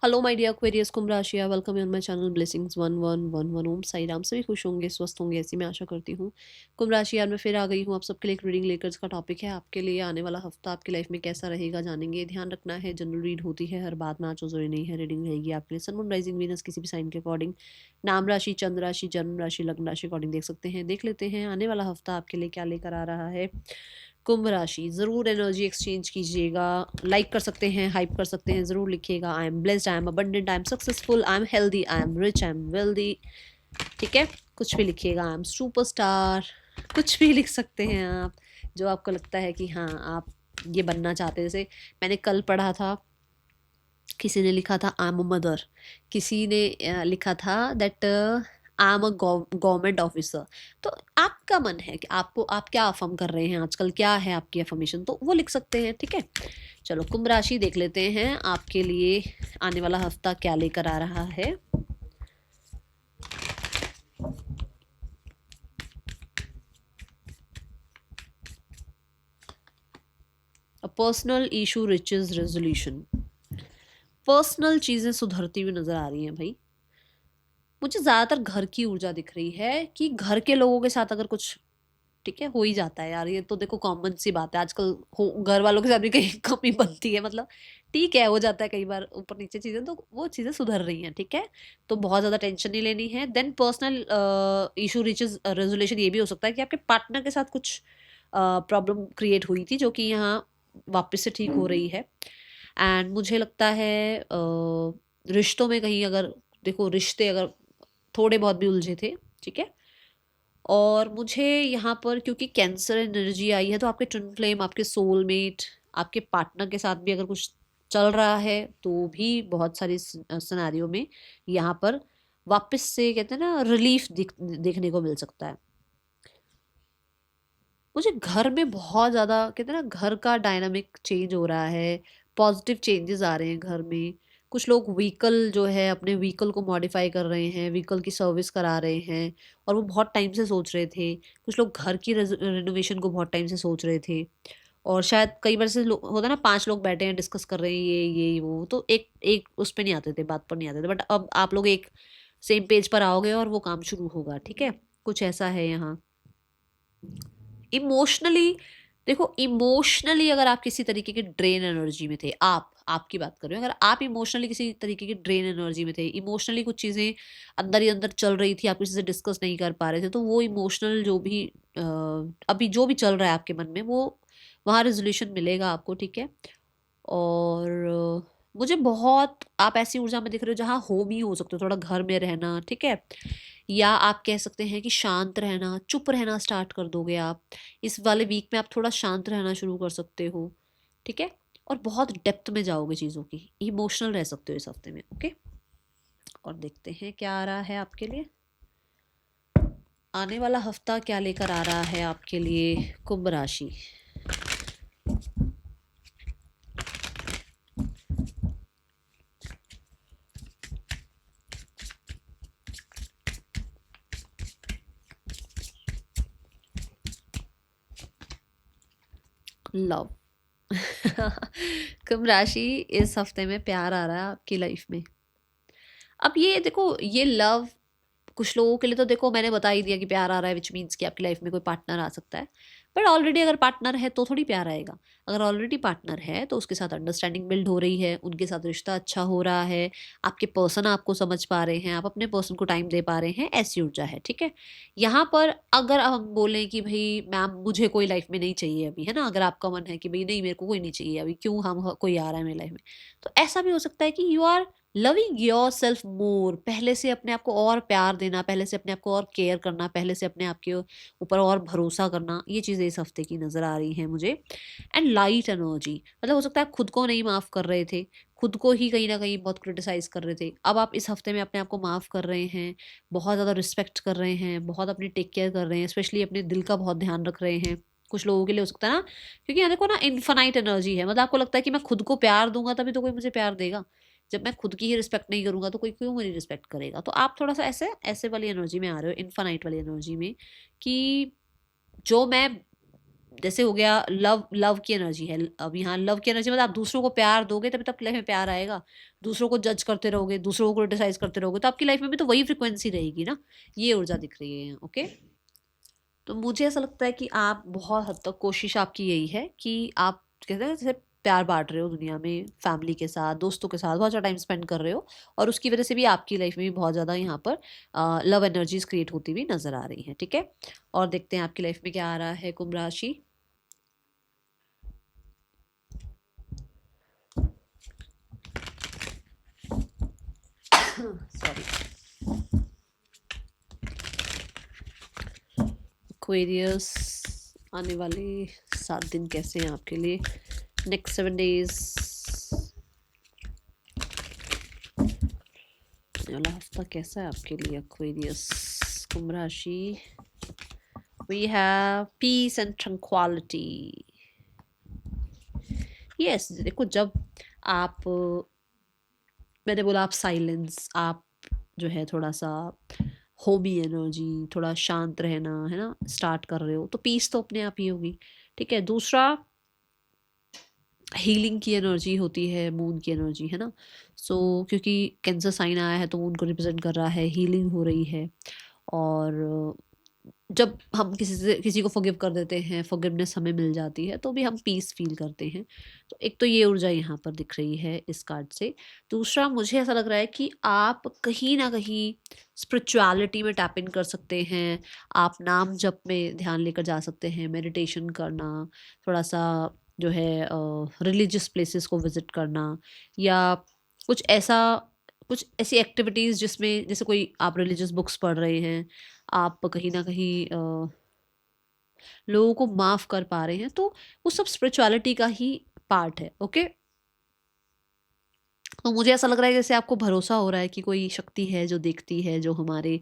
Hello my dear Aquarius कुंभ राशि, welcome on my channel blessings 1111 ओम साई राम। सभी खुश होंगे, स्वस्थ होंगे, ऐसी मैं आशा करती हूँ। कुंभ राशि यार, मैं फिर आ गई हूँ आप सबके लिए एक रीडिंग लेकर। इसका टॉपिक है आपके लिए आने वाला हफ्ता आपकी लाइफ में कैसा रहेगा, जानेंगे। ध्यान रखना है, जनरल रीड होती है, हर बात मैच जरूरी नहीं है। रीडिंग रहेगी आपके लिए सन मून राइजिंग वीनस किसी भी साइन के अकॉर्डिंग, नाम राशि, चंद्र राशि, जन्म राशि, लग्न राशि अकॉर्डिंग देख सकते हैं। देख लेते हैं आने वाला हफ्ता आपके लिए क्या लेकर आ रहा है। कुंभ राशि, ज़रूर एनर्जी एक्सचेंज कीजिएगा, लाइक कर सकते हैं, हाइप कर सकते हैं, ज़रूर लिखिएगा। I am blessed, I am abundant, I am successful, I am healthy, I am rich, I am wealthy. ठीक है, कुछ भी लिखिएगा। आई एम सुपरस्टार, कुछ भी लिख सकते हैं आप, जो आपको लगता है कि हाँ आप ये बनना चाहते हैं। जैसे मैंने कल पढ़ा था, किसी ने लिखा था आई एम अ मदर, किसी ने लिखा था that I am a government officer. तो आपका मन है कि आपको आप क्या अफर्म कर रहे हैं आजकल, क्या है आपकी अफर्मेशन, तो वो लिख सकते हैं। ठीक है, चलो कुंभ राशि देख लेते हैं आपके लिए आने वाला हफ्ता क्या लेकर आ रहा है। A personal issue reaches resolution, personal चीजें सुधरती हुई नजर आ रही हैं भाई। मुझे ज्यादातर घर की ऊर्जा दिख रही है कि घर के लोगों के साथ अगर कुछ, ठीक है, हो ही जाता है यार, ये तो देखो कॉमन सी बात है आजकल। हो घर वालों के साथ भी कहीं कमी बनती है, मतलब ठीक है, हो जाता है कई बार ऊपर नीचे चीजें, तो वो चीजें सुधर रही हैं। ठीक है, तो बहुत ज्यादा टेंशन नहीं लेनी है। Then personal issue reaches resolution, ये भी हो सकता है कि आपके पार्टनर के साथ कुछ प्रॉब्लम क्रिएट हुई थी, जो कि यहाँ वापस से ठीक हो रही है। एंड मुझे लगता है रिश्तों में कहीं अगर, देखो रिश्ते अगर थोड़े बहुत भी उलझे थे, ठीक है। और मुझे यहाँ पर क्योंकि कैंसर एनर्जी आई है, तो आपके ट्विन फ्लेम, आपके सोलमेट, आपके पार्टनर के साथ भी अगर कुछ चल रहा है, तो भी बहुत सारी सिनेरियो में यहाँ पर वापस से कहते हैं ना रिलीफ देखने को मिल सकता है। मुझे घर में बहुत ज़्यादा कहते हैं ना, घर का डायनामिक चेंज हो रहा है, पॉजिटिव चेंजेस आ रहे हैं घर में। कुछ लोग व्हीकल जो है, अपने व्हीकल को मॉडिफाई कर रहे हैं, व्हीकल की सर्विस करा रहे हैं, और वो बहुत टाइम से सोच रहे थे। कुछ लोग घर की रेनोवेशन को बहुत टाइम से सोच रहे थे, और शायद कई बार से होता है ना, 5 लोग बैठे हैं, डिस्कस कर रहे हैं ये वो, तो एक एक उस पे नहीं आते थे, बात पर नहीं आते थे, बट अब आप लोग एक सेम पेज पर आओगे और वो काम शुरू होगा। ठीक है, कुछ ऐसा है यहाँ। इमोशनली, देखो इमोशनली अगर आप किसी तरीके के ड्रेन एनर्जी में थे, आप आपकी बात कर रही हूँ, अगर आप इमोशनली किसी तरीके की ड्रेन एनर्जी में थे, इमोशनली कुछ चीज़ें अंदर ही अंदर चल रही थी, आप किसी से डिस्कस नहीं कर पा रहे थे, तो वो इमोशनल जो भी अभी जो भी चल रहा है आपके मन में, वो वहाँ रेजोल्यूशन मिलेगा आपको। ठीक है, और मुझे बहुत आप ऐसी ऊर्जा में दिख रहे हो जहाँ होम ही हो सकते हो, थोड़ा घर में रहना। ठीक है, या आप कह सकते हैं कि शांत रहना, चुप रहना स्टार्ट कर दोगे आप। इस वाले वीक में आप थोड़ा शांत रहना शुरू कर सकते हो। ठीक है, और बहुत डेप्थ में जाओगे चीज़ों की, इमोशनल रह सकते हो इस हफ्ते में। ओके, और देखते हैं क्या आ रहा है आपके लिए आने वाला हफ्ता, क्या लेकर आ रहा है आपके लिए कुंभ राशि। लव। कुंभ राशि, इस हफ्ते में प्यार आ रहा है आपकी लाइफ में। अब ये देखो, ये लव कुछ लोगों के लिए तो देखो मैंने बता ही दिया कि प्यार आ रहा है, विच मीन्स कि आपकी लाइफ में कोई पार्टनर आ सकता है। बट ऑलरेडी अगर पार्टनर है तो थोड़ी प्यार आएगा। अगर ऑलरेडी पार्टनर है तो उसके साथ अंडरस्टैंडिंग बिल्ड हो रही है, उनके साथ रिश्ता अच्छा हो रहा है, आपके पर्सन आपको समझ पा रहे हैं, आप अपने पर्सन को टाइम दे पा रहे हैं, ऐसी ऊर्जा है। ठीक है, यहाँ पर अगर हम बोलें कि भाई मैम मुझे कोई लाइफ में नहीं चाहिए अभी, है ना, अगर आपका मन है कि भाई नहीं मेरे को कोई नहीं चाहिए अभी, क्यों हम कोई आ रहा है मेरी लाइफ में, तो ऐसा भी हो सकता है कि you are loving yourself more. पहले से अपने आप को और प्यार देना, पहले से अपने आप को और केयर करना, पहले से अपने आप के ऊपर और भरोसा करना, ये चीज़ें इस हफ्ते की नज़र आ रही हैं मुझे। एंड लाइट एनर्जी, मतलब हो सकता है खुद को नहीं माफ़ कर रहे थे, खुद को ही कहीं ना कहीं बहुत क्रिटिसाइज कर रहे थे, अब आप इस हफ्ते में अपने आप को माफ़ कर रहे हैं, बहुत ज़्यादा रिस्पेक्ट कर रहे हैं, बहुत अपनी टेक केयर कर रहे हैं, स्पेशली अपने दिल का बहुत ध्यान रख रहे हैं। कुछ लोगों के लिए हो सकता है ना, क्योंकि यहाँ देखो ना, इन्फानाइट एनर्जी है, मतलब आपको लगता है कि मैं खुद को प्यार दूंगा तभी तो कोई मुझे प्यार देगा, जब मैं खुद की ही रिस्पेक्ट नहीं करूंगा तो कोई क्यों मेरी रिस्पेक्ट करेगा। तो आप थोड़ा सा ऐसे ऐसे वाली एनर्जी में आ रहे हो, इनफाइनाइट वाली एनर्जी में, कि जो मैं जैसे हो गया लव, लव की एनर्जी है। अब यहाँ लव की एनर्जी मतलब आप दूसरों को प्यार दोगे तभी तो आपकी लाइफ में प्यार आएगा। दूसरों को जज करते रहोगे, दूसरों को क्रिटिसाइज करते रहोगे, तो आपकी लाइफ में भी तो वही फ्रिक्वेंसी रहेगी ना। ये ऊर्जा दिख रही है। ओके, तो मुझे ऐसा लगता है कि आप बहुत हद तक कोशिश आपकी यही है कि आप कहते हैं जैसे प्यार बांट रहे हो दुनिया में, फैमिली के साथ, दोस्तों के साथ बहुत ज़्यादा टाइम स्पेंड कर रहे हो, और उसकी वजह से भी आपकी लाइफ में भी बहुत ज़्यादा यहाँ पर लव एनर्जीज क्रिएट होती हुई नजर आ रही हैं। ठीक है, और देखते हैं आपकी लाइफ में क्या आ रहा है कुंभ राशि। सॉरी। एक्वेरियस, आने वाले 7 दिन कैसे हैं आपके लिए, नेक्स्ट 7 डेज, वाला हफ्ता कैसा है आपके लिए एक्वेरियस कुंभ राशि। We have peace and tranquility. Yes, देखो जब आप, मैंने बोला आप साइलेंस, आप जो है थोड़ा सा होमी एनर्जी, थोड़ा शांत रहना है ना, स्टार्ट कर रहे हो तो पीस तो अपने आप ही होगी। ठीक है, दूसरा हीलिंग की एनर्जी होती है, मून की एनर्जी है ना। सो क्योंकि कैंसर साइन आया है तो मून को रिप्रेजेंट कर रहा है, हीलिंग हो रही है। और जब हम किसी को फॉरगिव कर देते हैं, फॉरगिवनेस हमें मिल जाती है, तो भी हम पीस फील करते हैं। तो एक तो ये ऊर्जा यहाँ पर दिख रही है इस कार्ड से। दूसरा मुझे ऐसा लग रहा है कि आप कहीं ना कहीं स्पिरिचुअलिटी में टैप इन कर सकते हैं। आप नाम जप में ध्यान लेकर जा सकते हैं, मेडिटेशन करना, थोड़ा सा जो है रिलीजियस प्लेसेस को विजिट करना, या कुछ ऐसा, कुछ ऐसी एक्टिविटीज़ जिसमें जैसे कोई आप रिलीजियस बुक्स पढ़ रहे हैं, आप कहीं ना कहीं लोगों को माफ़ कर पा रहे हैं, तो वो सब स्पिरिचुअलिटी का ही पार्ट है। ओके, तो मुझे ऐसा लग रहा है जैसे आपको भरोसा हो रहा है कि कोई शक्ति है जो देखती है, जो हमारे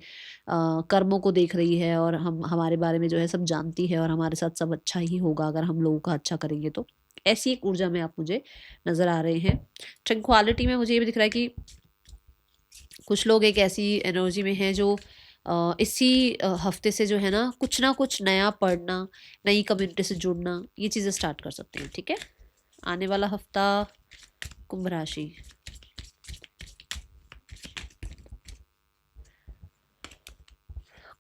कर्मों को देख रही है, और हम हमारे बारे में जो है सब जानती है, और हमारे साथ सब अच्छा ही होगा अगर हम लोगों का अच्छा करेंगे तो। ऐसी एक ऊर्जा में आप मुझे नज़र आ रहे हैं। ट्रंक्वालिटी में मुझे ये भी दिख रहा है कि कुछ लोग एक ऐसी एनर्जी में हैं जो इसी हफ्ते से जो है ना कुछ नया पढ़ना, नई कम्युनिटी से जुड़ना, ये चीज़ें स्टार्ट कर सकते हैं। ठीक है, आने वाला हफ्ता कुंभ राशि।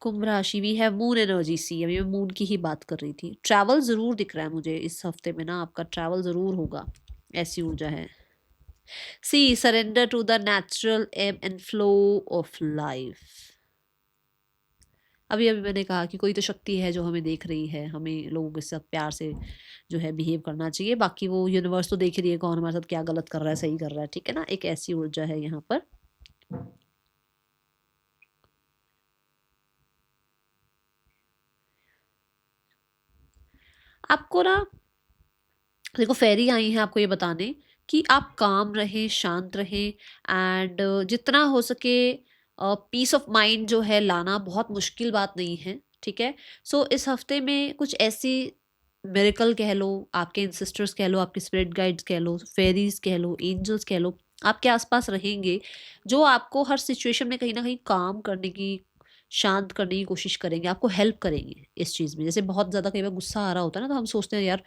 कुंभ राशि भी है मून एनर्जी सी, अभी मैं मून की ही बात कर रही थी। ट्रैवल ज़रूर दिख रहा है मुझे इस हफ्ते में ना, आपका ट्रैवल ज़रूर होगा, ऐसी ऊर्जा है। See surrender to the natural ebb and flow of life. अभी अभी मैंने कहा कि कोई तो शक्ति है जो हमें देख रही है, हमें लोगों के साथ प्यार से जो है बिहेव करना चाहिए, बाकी वो यूनिवर्स तो देख रही है कौन हमारे साथ क्या गलत कर रहा है, सही कर रहा है। ठीक है ना, एक ऐसी ऊर्जा है यहाँ पर। आपको ना देखो फेरी आई है आपको ये बताने कि आप काम रहें, शांत रहें, एंड जितना हो सके पीस ऑफ माइंड जो है लाना बहुत मुश्किल बात नहीं है। ठीक है, सो इस हफ्ते में कुछ ऐसी मिरेकल कह लो, आपके इंसिस्टर्स कह लो, आपके स्पिरिट गाइड्स कह लो, फेरीज कह लो, एंजल्स कह लो, आपके आसपास रहेंगे, जो आपको हर सिचुएशन में कहीं ना कहीं काम करने की, शांत करने की कोशिश करेंगे, आपको हेल्प करेंगे इस चीज़ में। जैसे बहुत ज़्यादा कई बार गुस्सा आ रहा होता है ना, तो हम सोचते हैं यार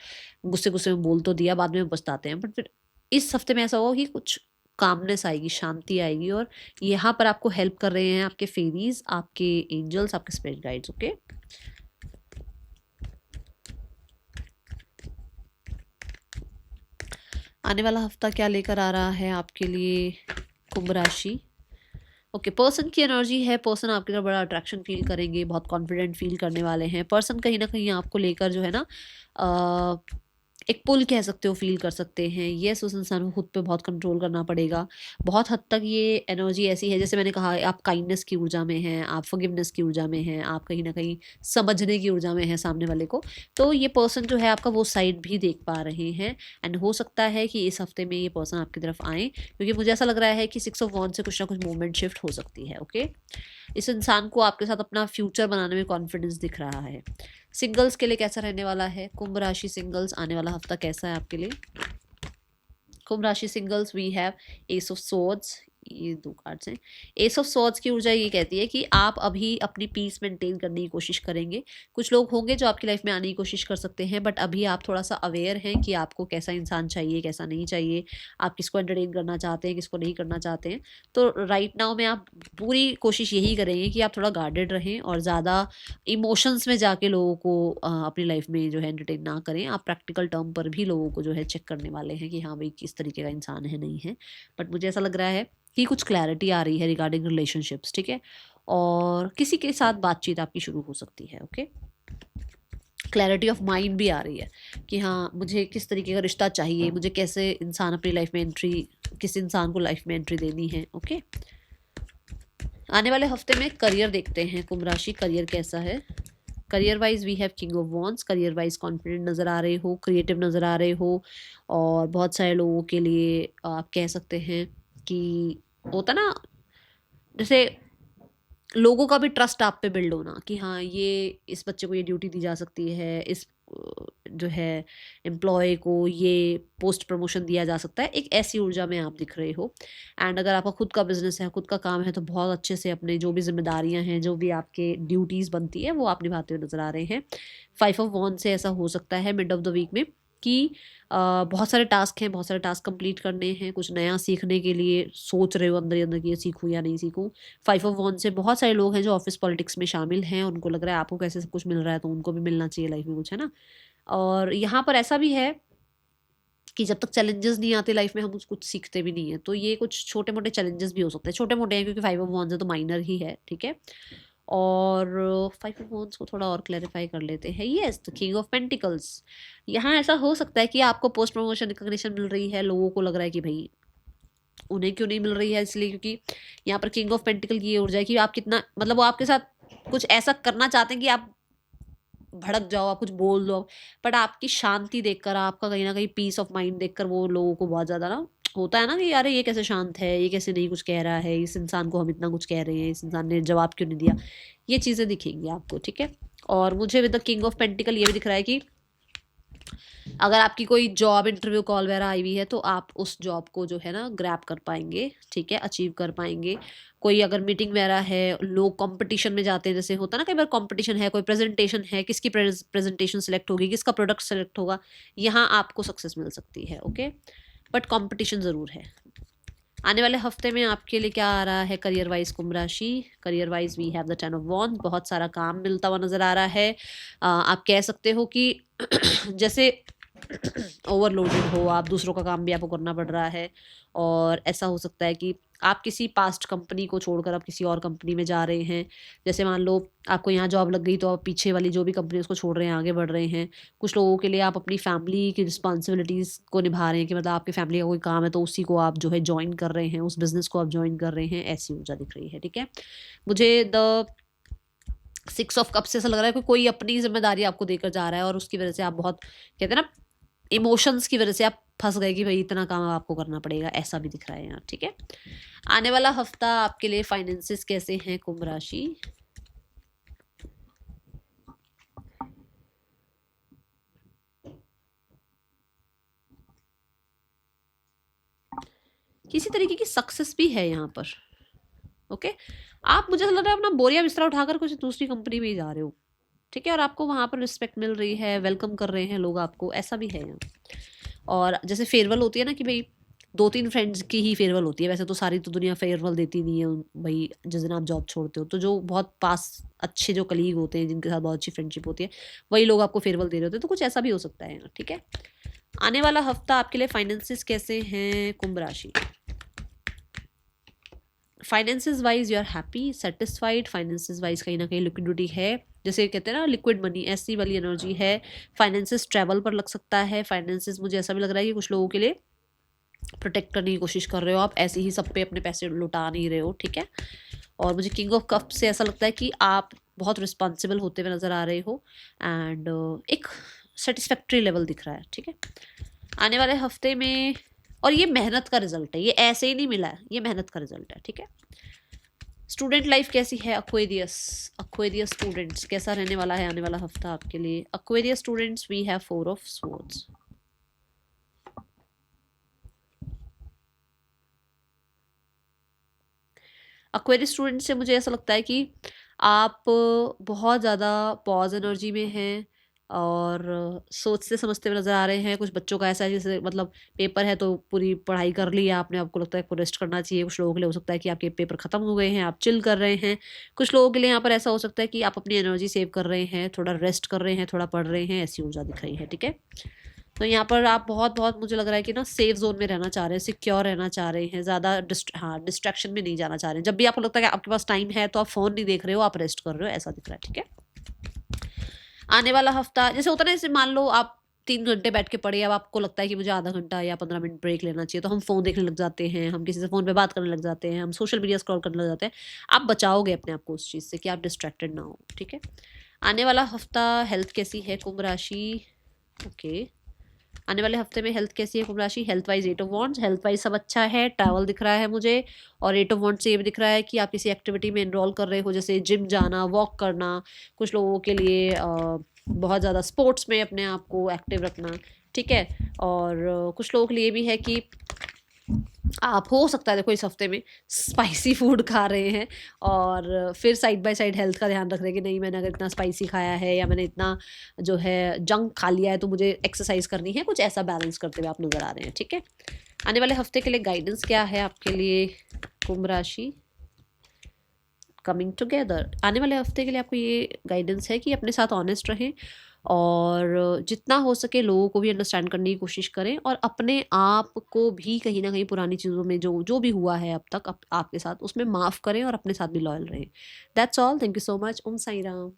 गुस्से गुस्से में बोल तो दिया, बाद में पछताते हैं, बट फिर इस हफ्ते में ऐसा होगा कि कुछ कामनेस आएगी, शांति आएगी, और यहाँ पर आपको हेल्प कर रहे हैं आपके फेरीज, आपके एंजल्स, आपके स्पिरिट गाइड्स। ओके, आने वाला हफ्ता क्या लेकर आ रहा है आपके लिए कुंभ राशि। ओके, पर्सन की एनर्जी है, पर्सन आपकी तरफ बड़ा अट्रैक्शन फील करेंगे, बहुत कॉन्फिडेंट फील करने वाले हैं। पर्सन कहीं ना कहीं आपको लेकर जो है ना एक पुल कह सकते हो, फील कर सकते हैं। येस, उस इंसान को खुद पे बहुत कंट्रोल करना पड़ेगा। बहुत हद तक ये एनर्जी ऐसी है, जैसे मैंने कहा, आप काइंडनेस की ऊर्जा में हैं, आप फॉरगिवनेस की ऊर्जा में हैं, आप कहीं ना कहीं समझने की ऊर्जा में हैं सामने वाले को। तो ये पर्सन जो है आपका वो साइड भी देख पा रहे हैं, एंड हो सकता है कि इस हफ्ते में ये पर्सन आपकी तरफ आए, क्योंकि मुझे ऐसा लग रहा है कि 6 ऑफ वॉन्ड से कुछ ना कुछ मूवमेंट शिफ्ट हो सकती है। ओके, इस इंसान को आपके साथ अपना फ्यूचर बनाने में कॉन्फिडेंस दिख रहा है। सिंगल्स के लिए कैसा रहने वाला है कुंभ राशि सिंगल्स, आने वाला हफ्ता कैसा है आपके लिए। कुंभ राशि singles, we have ace of swords, ये 2 कार्ड्स हैं। एस ऑफ स्वॉर्ड्स की ऊर्जा ये कहती है कि आप अभी अपनी पीस मेंटेन करने की कोशिश करेंगे। कुछ लोग होंगे जो आपकी लाइफ में आने की कोशिश कर सकते हैं, बट अभी आप थोड़ा-सा अवेयर हैं कि आपको कैसा इंसान चाहिए, कैसा नहीं चाहिए, आप किसको एंटरटेन करना चाहते हैं, किसको नहीं करना चाहते हैं। तो राइट नाउ में आप पूरी कोशिश यही करेंगे कि आप थोड़ा गार्डेड रहें और ज़्यादा इमोशंस में जाके लोगों को अपनी लाइफ में जो है एंटरटेन ना करें। आप प्रैक्टिकल टर्म पर भी लोगों को जो है चेक करने वाले हैं कि हाँ भाई किस तरीके का इंसान है, नहीं है। बट मुझे ऐसा लग रहा है कि कुछ क्लैरिटी आ रही है रिगार्डिंग रिलेशनशिप्स, ठीक है? और किसी के साथ बातचीत आपकी शुरू हो सकती है, ओके? क्लैरिटी ऑफ माइंड भी आ रही है कि हाँ मुझे किस तरीके का रिश्ता चाहिए, मुझे कैसे इंसान अपनी लाइफ में एंट्री, किस इंसान को लाइफ में एंट्री देनी है, ओके? आने वाले हफ्ते में करियर देखते हैं कुंभ राशि, करियर कैसा है? Career wise we have king of wands. Career wise confident नज़र आ रहे हो, क्रिएटिव नज़र आ रहे हो, और बहुत सारे लोगों के लिए आप कह सकते हैं कि होता ना, जैसे लोगों का भी ट्रस्ट आप पे बिल्ड होना कि हाँ ये इस बच्चे को ये ड्यूटी दी जा सकती है, इस जो है एम्प्लॉय को ये पोस्ट प्रमोशन दिया जा सकता है, एक ऐसी ऊर्जा में आप दिख रहे हो। एंड अगर आपका खुद का बिजनेस है, खुद का काम है, तो बहुत अच्छे से अपने जो भी जिम्मेदारियां हैं, जो भी आपके ड्यूटीज़ बनती है, वो आप निभाते हुए नजर आ रहे हैं। 5 ऑफ वॉन्ड से ऐसा हो सकता है मिड ऑफ द वीक में कि बहुत सारे टास्क हैं, बहुत सारे टास्क कंप्लीट करने हैं, कुछ नया सीखने के लिए सोच रहे हो अंदर ही अंदर कि ये सीखूं या नहीं सीखूं। 5 ऑफ वॉन्ड से बहुत सारे लोग हैं जो ऑफिस पॉलिटिक्स में शामिल हैं, उनको लग रहा है आपको कैसे सब कुछ मिल रहा है, तो उनको भी मिलना चाहिए लाइफ में कुछ, है ना? और यहाँ पर ऐसा भी है कि जब तक चैलेंजेस नहीं आते लाइफ में, हम कुछ सीखते भी नहीं है। तो ये कुछ छोटे मोटे चैलेंजेस भी हो सकते हैं, छोटे मोटे हैं क्योंकि 5 ऑफ वॉन्ड्स है तो माइनर ही है, ठीक है? और 5 ऑफ वॉन्ड्स को थोड़ा और क्लैरिफाई कर लेते हैं। Yes, the king of pentacles. यहाँ ऐसा हो सकता है कि आपको पोस्ट प्रमोशन रिकॉग्निशन मिल रही है, लोगों को लग रहा है कि भाई उन्हें क्यों नहीं मिल रही है, इसलिए क्योंकि यहाँ पर किंग ऑफ पेंटिकल की ये ऊर्जा है कि आप कितना, मतलब वो आपके साथ कुछ ऐसा करना चाहते हैं कि आप भड़क जाओ, आप कुछ बोल दो, बट आपकी शांति देखकर, आपका कहीं ना कहीं पीस ऑफ माइंड देखकर वो लोगों को बहुत ज़्यादा ना होता है ना कि यार ये कैसे शांत है, ये कैसे नहीं कुछ कह रहा है, इस इंसान को हम इतना कुछ कह रहे हैं, इस इंसान ने जवाब क्यों नहीं दिया। ये चीज़ें दिखेंगी आपको, ठीक है? और मुझे with the king of pentacle ये भी दिख रहा है कि अगर आपकी कोई जॉब इंटरव्यू कॉल वगैरह आई हुई है तो आप उस जॉब को जो है ना ग्रैब कर पाएंगे, ठीक है, अचीव कर पाएंगे। कोई अगर मीटिंग वगैरह है, लोग कंपटीशन में जाते हैं, जैसे होता है ना कई बार कंपटीशन है, कोई प्रेजेंटेशन है, किसकी प्रेजेंटेशन सेलेक्ट होगी, किसका प्रोडक्ट सेलेक्ट होगा, यहाँ आपको सक्सेस मिल सकती है, ओके? बट कंपटीशन ज़रूर है। आने वाले हफ्ते में आपके लिए क्या आ रहा है करियर वाइज कुंभ राशि? Career wise we have the 10 of wands. बहुत सारा काम मिलता हुआ नजर आ रहा है। आप कह सकते हो कि जैसे ओवरलोडेड हो आप, दूसरों का काम भी आपको करना पड़ रहा है, और ऐसा हो सकता है कि आप किसी पास्ट कंपनी को छोड़कर आप किसी और कंपनी में जा रहे हैं। जैसे मान लो आपको यहाँ जॉब लग गई तो आप पीछे वाली जो भी कंपनी उसको छोड़ रहे हैं, आगे बढ़ रहे हैं। कुछ लोगों के लिए आप अपनी फैमिली की रिस्पॉन्सिबिलिटीज़ को निभा रहे हैं कि मतलब आपकी फैमिली का कोई काम है तो उसी को आप जो है ज्वाइन कर रहे हैं, उस बिजनेस को आप ज्वाइन कर रहे हैं, ऐसी ऊर्जा दिख रही है, ठीक है? मुझे द 6 ऑफ कप से ऐसा लग रहा है कि कोई अपनी जिम्मेदारी आपको देकर जा रहा है और उसकी वजह से आप बहुत, कहते हैं ना, इमोशंस की वजह से आप फंस गए कि भाई इतना काम आपको करना पड़ेगा, ऐसा भी दिख रहा है यहाँ, ठीक है? आने वाला हफ्ता आपके लिए फाइनेंसेस कैसे हैं कुंभ राशि? किसी तरीके की सक्सेस भी है यहाँ पर, ओके? आप, मुझे लग रहा है, अपना बोरिया बिस्तरा उठाकर कुछ दूसरी कंपनी में ही जा रहे हो, ठीक है? और आपको वहां पर रिस्पेक्ट मिल रही है, वेलकम कर रहे हैं लोग आपको, ऐसा भी है यहाँ। और जैसे फेयरवेल होती है ना कि भाई 2-3 फ्रेंड्स की ही फेयरवेल होती है, वैसे तो सारी तो दुनिया फेयरवेल देती नहीं है भाई, जिस दिन आप जॉब छोड़ते हो, तो जो बहुत पास अच्छे जो कलीग होते हैं, जिनके साथ बहुत अच्छी फ्रेंडशिप होती है, वही लोग आपको फेयरवेल दे रहे होते हैं, तो कुछ ऐसा भी हो सकता है, ठीक है? आने वाला हफ्ता आपके लिए फाइनेंसिस कैसे हैं कुंभ राशि? Finances wise you are happy, satisfied. Finances wise कहीं ना कहीं लिक्विडिटी है, जैसे कहते हैं ना लिक्विड मनी, ऐसी वाली एनर्जी है। फाइनेंसिस ट्रैवल पर लग सकता है। फाइनेंसिस मुझे ऐसा भी लग रहा है कि कुछ लोगों के लिए प्रोटेक्ट करने की कोशिश कर रहे हो आप, ऐसे ही सब पे अपने पैसे लुटा नहीं रहे हो, ठीक है? और मुझे किंग ऑफ कप से ऐसा लगता है कि आप बहुत रिस्पॉन्सिबल होते हुए नजर आ रहे हो, एंड एक सेटिस्फैक्ट्री लेवल दिख रहा है, ठीक है? आने वाले हफ्ते में, और ये मेहनत का रिजल्ट है, ये ऐसे ही नहीं मिला है, ये मेहनत का रिजल्ट है, ठीक है? स्टूडेंट लाइफ कैसी है अक्वेरियस? अक्वेरियस स्टूडेंट्स कैसा रहने वाला है आने वाला हफ्ता आपके लिए? Aquarius students we have 4 of swords. Aquarius student से मुझे ऐसा लगता है कि आप बहुत ज़्यादा पॉज एनर्जी में हैं और सोचते समझते हुए नज़र आ रहे हैं। कुछ बच्चों का ऐसा है जैसे मतलब पेपर है तो पूरी पढ़ाई कर ली है आपने, आपको लगता है आपको रेस्ट करना चाहिए। कुछ लोगों के लिए हो सकता है कि आपके पेपर ख़त्म हो गए हैं, आप चिल कर रहे हैं। कुछ लोगों के लिए यहाँ पर ऐसा हो सकता है कि आप अपनी एनर्जी सेव कर रहे हैं, थोड़ा रेस्ट कर रहे हैं, थोड़ा पढ़ रहे हैं, ऐसी ऊर्जा दिख रही है, ठीक है। तो यहाँ पर आप बहुत बहुत मुझे लग रहा है कि ना सेफ जोन में रहना चाह रहे हैं, सिक्योर रहना चाह रहे हैं, ज़्यादा डिस्ट्रैक्शन में नहीं जाना चाह रहे हैं। जब भी आपको लगता है कि आपके पास टाइम है तो आप फ़ोन नहीं देख रहे हो, आप रेस्ट कर रहे हो, ऐसा दिख रहा है, ठीक है। आने वाला हफ्ता जैसे होता है ना, जैसे मान लो आप 3 घंटे बैठ के पढ़े, अब आपको लगता है कि मुझे आधा घंटा या 15 मिनट ब्रेक लेना चाहिए, तो हम फ़ोन देखने लग जाते हैं, हम किसी से फ़ोन पे बात करने लग जाते हैं, हम सोशल मीडिया स्क्रॉल करने लग जाते हैं। आप बचाओगे अपने आप को उस चीज़ से कि आप डिस्ट्रैक्टेड ना हो, ठीक है। आने वाला हफ्ता हेल्थ कैसी है कुंभ राशि? ओके, आने वाले हफ्ते में हेल्थ कैसी है कुंभ राशि? Health wise 8 of wands, health wise सब अच्छा है, ट्रैवल दिख रहा है मुझे। और 8 ऑफ वॉन्ड्स से ये भी दिख रहा है कि आप किसी एक्टिविटी में इनरोल कर रहे हो, जैसे जिम जाना, वॉक करना। कुछ लोगों के लिए बहुत ज़्यादा स्पोर्ट्स में अपने आप को एक्टिव रखना, ठीक है। और कुछ लोगों के लिए भी है कि आप हो सकता है देखो इस हफ्ते में स्पाइसी फूड खा रहे हैं और फिर साइड बाय साइड हेल्थ का ध्यान रख रहे हैं कि नहीं, मैंने अगर इतना स्पाइसी खाया है या मैंने इतना जो है जंक खा लिया है तो मुझे एक्सरसाइज करनी है, कुछ ऐसा बैलेंस करते हुए आप नज़र आ रहे हैं, ठीक है। आने वाले हफ्ते के लिए गाइडेंस क्या है आपके लिए कुंभ राशि? कमिंग टुगेदर, आने वाले हफ्ते के लिए आपको ये गाइडेंस है कि अपने साथ ऑनेस्ट रहें और जितना हो सके लोगों को भी अंडरस्टैंड करने की कोशिश करें और अपने आप को भी कहीं ना कहीं पुरानी चीज़ों में जो जो भी हुआ है अब तक आपके साथ, उसमें माफ़ करें और अपने साथ भी लॉयल रहें। That's all, thank you so much. Om Sai Ram.